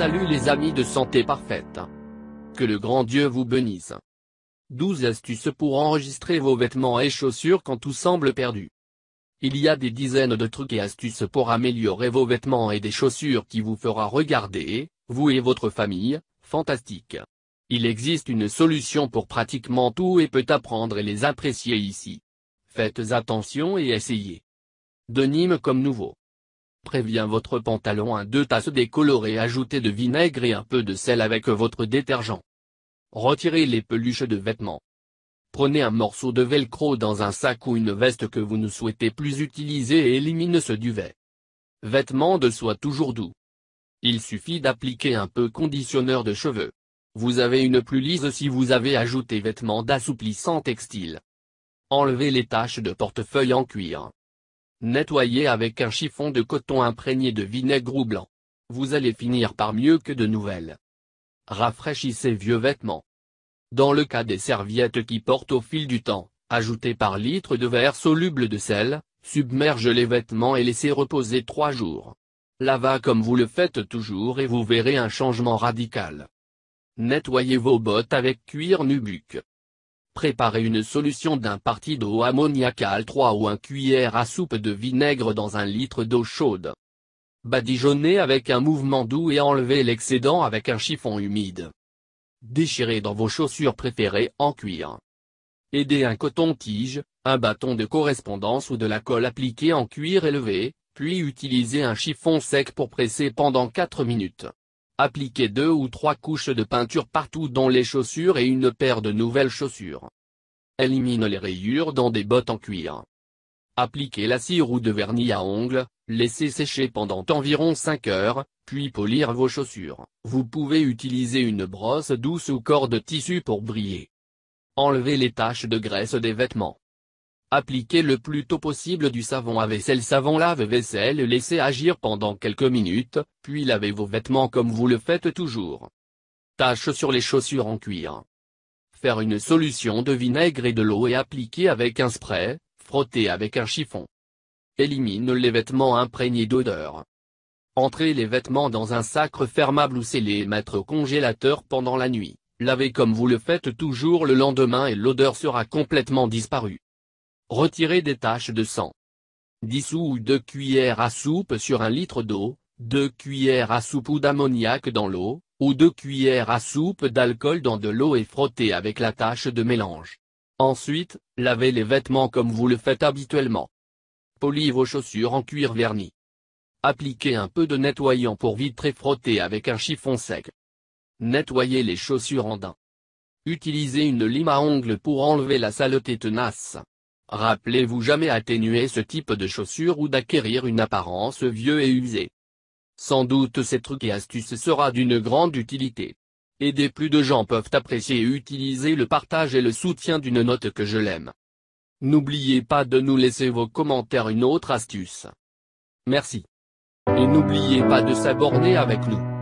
Salut les amis de Santé Parfaite. Que le grand Dieu vous bénisse. 12 astuces pour enregistrer vos vêtements et chaussures quand tout semble perdu. Il y a des dizaines de trucs et astuces pour améliorer vos vêtements et des chaussures qui vous fera regarder, vous et votre famille, fantastique. Il existe une solution pour pratiquement tout et peut apprendre et les apprécier ici. Faites attention et essayez. De Nîmes comme nouveau. Prévient votre pantalon à 2 tasses décolorées. Ajoutez de vinaigre et un peu de sel avec votre détergent. Retirez les peluches de vêtements. Prenez un morceau de velcro dans un sac ou une veste que vous ne souhaitez plus utiliser et éliminez ce duvet. Vêtements de soie toujours doux. Il suffit d'appliquer un peu conditionneur de cheveux. Vous avez une plus lisse si vous avez ajouté vêtements d'assouplissant textile. Enlevez les taches de portefeuille en cuir. Nettoyez avec un chiffon de coton imprégné de vinaigre ou blanc. Vous allez finir par mieux que de nouvelles. Rafraîchissez vieux vêtements. Dans le cas des serviettes qui portent au fil du temps, ajoutez par litre de verre soluble de sel, submergez les vêtements et laissez reposer 3 jours. Lavez comme vous le faites toujours et vous verrez un changement radical. Nettoyez vos bottes avec cuir Nubuck. Préparez une solution d'un parti d'eau ammoniacale 3 ou 1 cuillère à soupe de vinaigre dans 1 litre d'eau chaude. Badigeonnez avec un mouvement doux et enlevez l'excédent avec un chiffon humide. Déchirez dans vos chaussures préférées en cuir. Aidez un coton-tige, un bâton de correspondance ou de la colle appliquée en cuir élevé, puis utilisez un chiffon sec pour presser pendant 4 minutes. Appliquez 2 ou 3 couches de peinture partout dans les chaussures et une paire de nouvelles chaussures. Élimine les rayures dans des bottes en cuir. Appliquez la cire ou de vernis à ongles, laissez sécher pendant environ 5 heures, puis polir vos chaussures. Vous pouvez utiliser une brosse douce ou corde tissu pour briller. Enlevez les taches de graisse des vêtements. Appliquez le plus tôt possible du savon à vaisselle savon lave-vaisselle et laissez agir pendant quelques minutes, puis lavez vos vêtements comme vous le faites toujours. Taches sur les chaussures en cuir. Faire une solution de vinaigre et de l'eau et appliquer avec un spray, frotter avec un chiffon. Élimine les vêtements imprégnés d'odeur. Entrez les vêtements dans un sac refermable ou scellé et mettre au congélateur pendant la nuit. Lavez comme vous le faites toujours le lendemain et l'odeur sera complètement disparue. Retirez des taches de sang. Dissout 2 cuillères à soupe sur 1 litre d'eau, 2 cuillères à soupe d'ammoniac dans l'eau, ou 2 cuillères à soupe d'alcool dans de l'eau et frottez avec la tache de mélange. Ensuite, lavez les vêtements comme vous le faites habituellement. Polis vos chaussures en cuir verni. Appliquez un peu de nettoyant pour vitre et frottez avec un chiffon sec. Nettoyez les chaussures en daim. Utilisez une lime à ongles pour enlever la saleté tenace. Rappelez-vous jamais atténuer ce type de chaussures ou d'acquérir une apparence vieux et usée. Sans doute ces trucs et astuces sera d'une grande utilité. Aider plus de gens peuvent apprécier et utiliser le partage et le soutien d'une note que je l'aime. N'oubliez pas de nous laisser vos commentaires. Une autre astuce. Merci. Et n'oubliez pas de s'abonner avec nous.